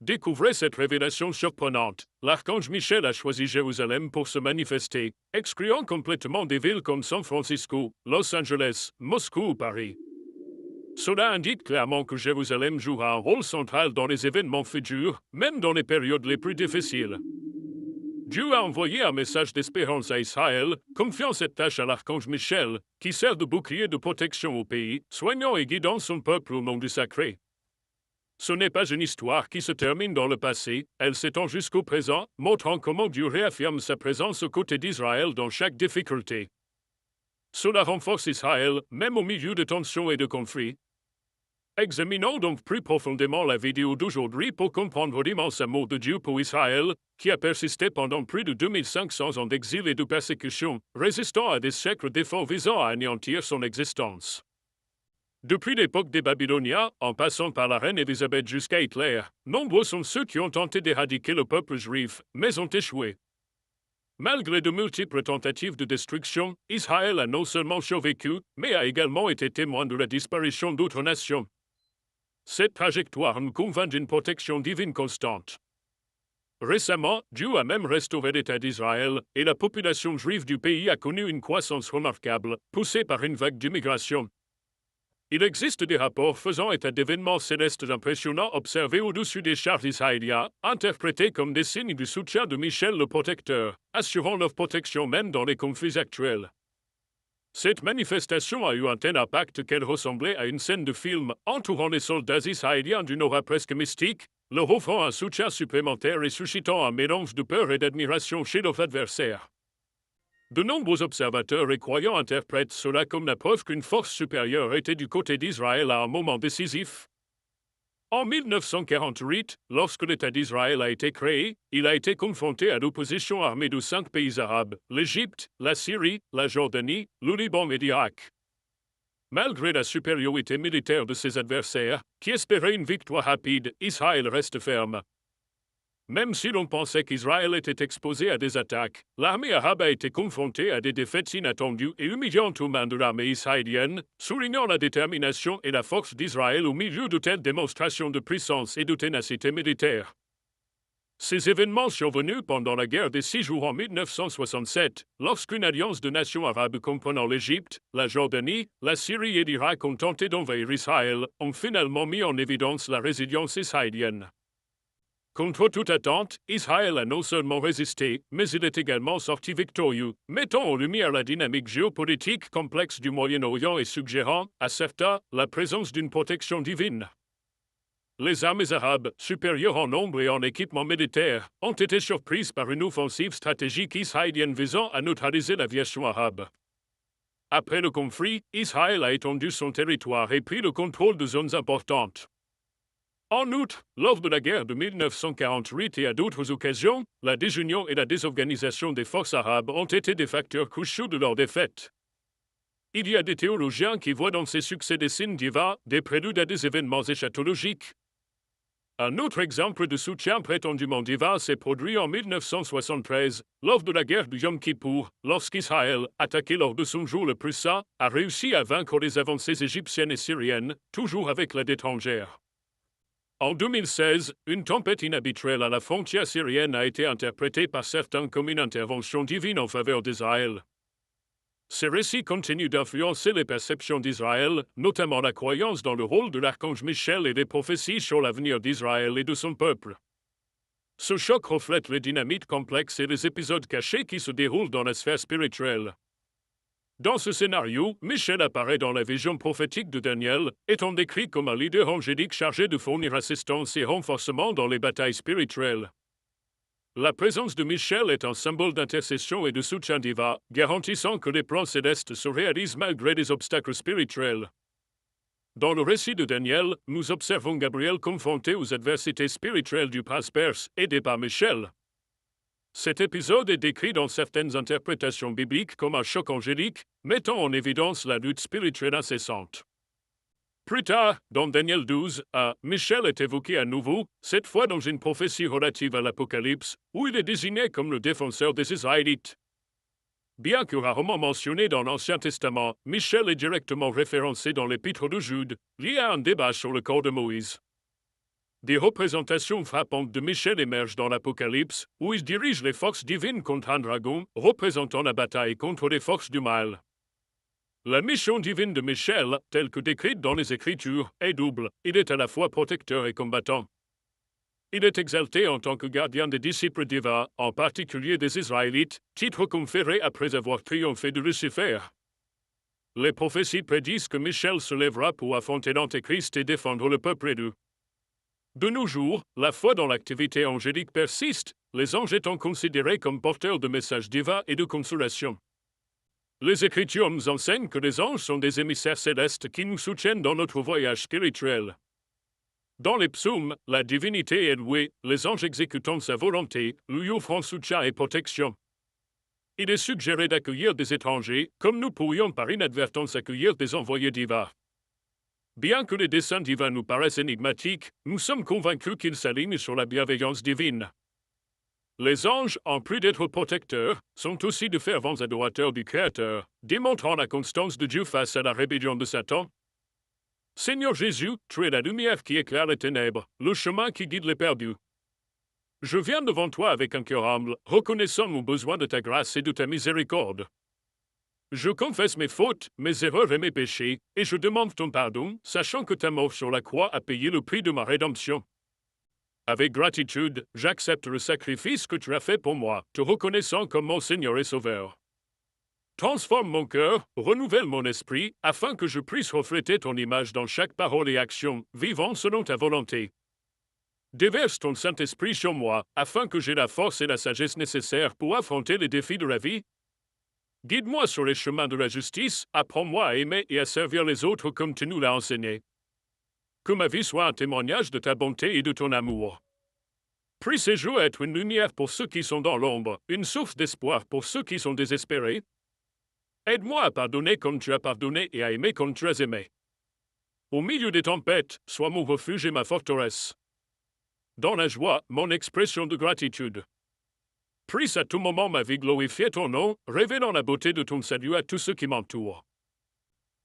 Découvrez cette révélation surprenante. L'archange Michel a choisi Jérusalem pour se manifester, excluant complètement des villes comme San Francisco, Los Angeles, Moscou ou Paris. Cela indique clairement que Jérusalem jouera un rôle central dans les événements futurs, même dans les périodes les plus difficiles. Dieu a envoyé un message d'espérance à Israël, confiant cette tâche à l'archange Michel, qui sert de bouclier de protection au pays, soignant et guidant son peuple au nom du sacré. Ce n'est pas une histoire qui se termine dans le passé, elle s'étend jusqu'au présent, montrant comment Dieu réaffirme sa présence aux côtés d'Israël dans chaque difficulté. Cela renforce Israël, même au milieu de tensions et de conflits. Examinons donc plus profondément la vidéo d'aujourd'hui pour comprendre l'immense amour de Dieu pour Israël, qui a persisté pendant plus de 2500 ans d'exil et de persécution, résistant à des siècles d'efforts visant à anéantir son existence. Depuis l'époque des Babyloniens, en passant par la reine Élisabeth jusqu'à Hitler, nombreux sont ceux qui ont tenté d'éradiquer le peuple juif, mais ont échoué. Malgré de multiples tentatives de destruction, Israël a non seulement survécu, mais a également été témoin de la disparition d'autres nations. Cette trajectoire nous convainc d'une protection divine constante. Récemment, Dieu a même restauré l'État d'Israël, et la population juive du pays a connu une croissance remarquable, poussée par une vague d'immigration. Il existe des rapports faisant état d'événements célestes impressionnants observés au-dessus des chars israéliens, interprétés comme des signes du soutien de Michel le Protecteur, assurant leur protection même dans les conflits actuels. Cette manifestation a eu un tel impact qu'elle ressemblait à une scène de film entourant les soldats israéliens d'une aura presque mystique, leur offrant un soutien supplémentaire et suscitant un mélange de peur et d'admiration chez leurs adversaires. De nombreux observateurs et croyants interprètent cela comme la preuve qu'une force supérieure était du côté d'Israël à un moment décisif. En 1948, lorsque l'État d'Israël a été créé, il a été confronté à l'opposition armée de 5 pays arabes, l'Égypte, la Syrie, la Jordanie, le Liban et l'Irak. Malgré la supériorité militaire de ses adversaires, qui espéraient une victoire rapide, Israël reste ferme. Même si l'on pensait qu'Israël était exposé à des attaques, l'armée arabe a été confrontée à des défaites inattendues et humiliantes aux mains de l'armée israélienne, soulignant la détermination et la force d'Israël au milieu de telles démonstrations de puissance et de ténacité militaire. Ces événements survenus pendant la guerre des 6 jours en 1967, lorsqu'une alliance de nations arabes comprenant l'Égypte, la Jordanie, la Syrie et l'Irak ont tenté d'envahir Israël, ont finalement mis en évidence la résilience israélienne. Contre toute attente, Israël a non seulement résisté, mais il est également sorti victorieux, mettant en lumière la dynamique géopolitique complexe du Moyen-Orient et suggérant, à certains, la présence d'une protection divine. Les armées arabes, supérieures en nombre et en équipement militaire, ont été surprises par une offensive stratégique israélienne visant à neutraliser l'aviation arabe. Après le conflit, Israël a étendu son territoire et pris le contrôle de zones importantes. En outre, lors de la guerre de 1948 et à d'autres occasions, la désunion et la désorganisation des forces arabes ont été des facteurs cruciaux de leur défaite. Il y a des théologiens qui voient dans ces succès des signes divins, des préludes à des événements eschatologiques. Un autre exemple de soutien prétendument divin s'est produit en 1973, lors de la guerre du Yom Kippour, lorsqu'Israël, attaqué lors de son jour le plus saint, a réussi à vaincre les avancées égyptiennes et syriennes, toujours avec l'aide étrangère. En 2016, une tempête inhabituelle à la frontière syrienne a été interprétée par certains comme une intervention divine en faveur d'Israël. Ces récits continuent d'influencer les perceptions d'Israël, notamment la croyance dans le rôle de l'archange Michel et des prophéties sur l'avenir d'Israël et de son peuple. Ce choc reflète les dynamiques complexes et les épisodes cachés qui se déroulent dans la sphère spirituelle. Dans ce scénario, Michel apparaît dans la vision prophétique de Daniel, étant décrit comme un leader angélique chargé de fournir assistance et renforcement dans les batailles spirituelles. La présence de Michel est un symbole d'intercession et de soutien divin, garantissant que les plans célestes se réalisent malgré les obstacles spirituels. Dans le récit de Daniel, nous observons Gabriel confronté aux adversités spirituelles du prince perse, aidé par Michel. Cet épisode est décrit dans certaines interprétations bibliques comme un choc angélique, mettant en évidence la lutte spirituelle incessante. Plus tard, dans Daniel 12, Michel est évoqué à nouveau, cette fois dans une prophétie relative à l'Apocalypse, où il est désigné comme le défenseur des Israélites. Bien que rarement mentionné dans l'Ancien Testament, Michel est directement référencé dans l'Épître de Jude, lié à un débat sur le corps de Moïse. Des représentations frappantes de Michel émergent dans l'Apocalypse, où il dirige les forces divines contre un dragon, représentant la bataille contre les forces du mal. La mission divine de Michel, telle que décrite dans les Écritures, est double. Il est à la fois protecteur et combattant. Il est exalté en tant que gardien des disciples divins, en particulier des Israélites, titre conféré après avoir triomphé de Lucifer. Les prophéties prédisent que Michel se lèvera pour affronter l'Antéchrist et défendre le peuple élu. De nos jours, la foi dans l'activité angélique persiste, les anges étant considérés comme porteurs de messages divins et de consolation. Les Écritures nous enseignent que les anges sont des émissaires célestes qui nous soutiennent dans notre voyage spirituel. Dans les psaumes, la divinité est louée, les anges exécutant sa volonté, lui offrant soutien et protection. Il est suggéré d'accueillir des étrangers, comme nous pourrions par inadvertance accueillir des envoyés divins. Bien que les desseins divins nous paraissent énigmatiques, nous sommes convaincus qu'ils s'alignent sur la bienveillance divine. Les anges, en plus d'être protecteurs, sont aussi de fervents adorateurs du Créateur, démontrant la constance de Dieu face à la rébellion de Satan. Seigneur Jésus, tu es la lumière qui éclaire les ténèbres, le chemin qui guide les perdus. Je viens devant toi avec un cœur humble, reconnaissant mon besoin de ta grâce et de ta miséricorde. Je confesse mes fautes, mes erreurs et mes péchés, et je demande ton pardon, sachant que ta mort sur la croix a payé le prix de ma rédemption. Avec gratitude, j'accepte le sacrifice que tu as fait pour moi, te reconnaissant comme mon Seigneur et Sauveur. Transforme mon cœur, renouvelle mon esprit, afin que je puisse refléter ton image dans chaque parole et action, vivant selon ta volonté. Déverse ton Saint-Esprit sur moi, afin que j'aie la force et la sagesse nécessaires pour affronter les défis de la vie. Guide-moi sur les chemins de la justice, apprends-moi à aimer et à servir les autres comme tu nous l'as enseigné. Que ma vie soit un témoignage de ta bonté et de ton amour. Prie ces jours être une lumière pour ceux qui sont dans l'ombre, une source d'espoir pour ceux qui sont désespérés. Aide-moi à pardonner comme tu as pardonné et à aimer comme tu as aimé. Au milieu des tempêtes, sois mon refuge et ma forteresse. Dans la joie, mon expression de gratitude. Puisse à tout moment ma vie glorifier ton nom, révélant la beauté de ton salut à tous ceux qui m'entourent.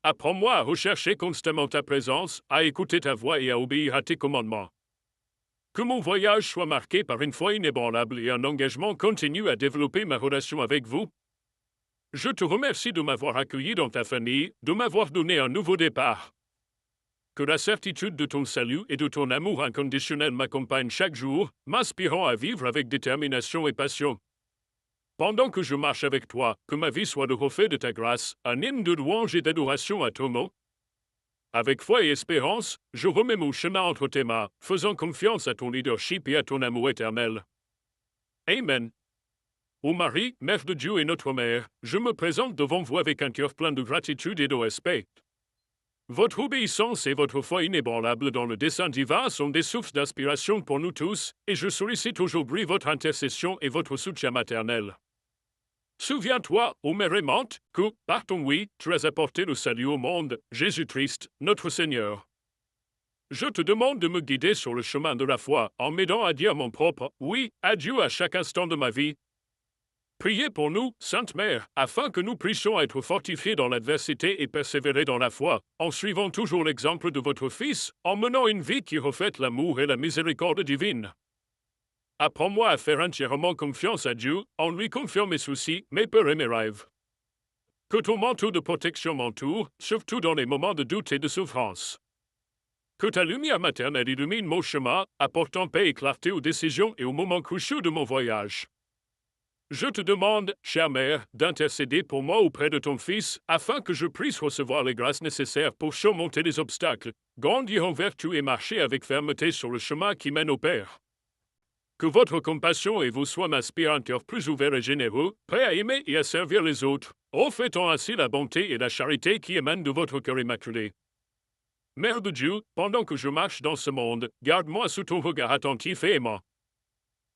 Apprends-moi à rechercher constamment ta présence, à écouter ta voix et à obéir à tes commandements. Que mon voyage soit marqué par une foi inébranlable et un engagement continu à développer ma relation avec vous. Je te remercie de m'avoir accueilli dans ta famille, de m'avoir donné un nouveau départ. Que la certitude de ton salut et de ton amour inconditionnel m'accompagne chaque jour, m'inspirant à vivre avec détermination et passion. Pendant que je marche avec toi, que ma vie soit le reflet de ta grâce, un hymne de louange et d'adoration à ton nom. Avec foi et espérance, je remets mon chemin entre tes mains, faisant confiance à ton leadership et à ton amour éternel. Amen. Ô Marie, Mère de Dieu et notre Mère, je me présente devant vous avec un cœur plein de gratitude et de respect. Votre obéissance et votre foi inébranlable dans le dessein divin sont des sources d'inspiration pour nous tous, et je sollicite aujourd'hui votre intercession et votre soutien maternel. Souviens-toi, ô Mère aimante, que, par ton oui, tu as apporté le salut au monde, Jésus-Christ, notre Seigneur. Je te demande de me guider sur le chemin de la foi, en m'aidant à dire mon propre oui à Dieu à chaque instant de ma vie. Priez pour nous, Sainte Mère, afin que nous puissions être fortifiés dans l'adversité et persévérer dans la foi, en suivant toujours l'exemple de votre Fils, en menant une vie qui reflète l'amour et la miséricorde divine. Apprends-moi à faire entièrement confiance à Dieu, en lui confiant mes soucis, mes peurs et mes rêves. Que ton manteau de protection m'entoure, surtout dans les moments de doute et de souffrance. Que ta lumière maternelle illumine mon chemin, apportant paix et clarté aux décisions et aux moments cruciaux de mon voyage. Je te demande, chère Mère, d'intercéder pour moi auprès de ton Fils, afin que je puisse recevoir les grâces nécessaires pour surmonter les obstacles, grandir en vertu et marcher avec fermeté sur le chemin qui mène au Père. Que votre compassion et vos soins m'inspirent un cœur plus ouvert et généreux, prêt à aimer et à servir les autres, reflétant ainsi la bonté et la charité qui émanent de votre cœur immaculé. Mère de Dieu, pendant que je marche dans ce monde, garde-moi sous ton regard attentif et aimant.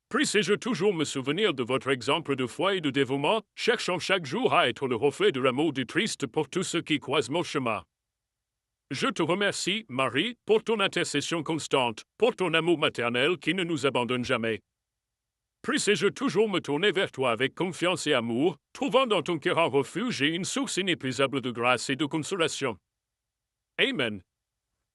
Puisse-je toujours me souvenir de votre exemple de foi et de dévouement, cherchant chaque jour à être le reflet de l'amour du Christ pour tous ceux qui croisent mon chemin. Je te remercie, Marie, pour ton intercession constante, pour ton amour maternel qui ne nous abandonne jamais. Puisse-je toujours me tourner vers toi avec confiance et amour, trouvant dans ton cœur un refuge et une source inépuisable de grâce et de consolation. Amen.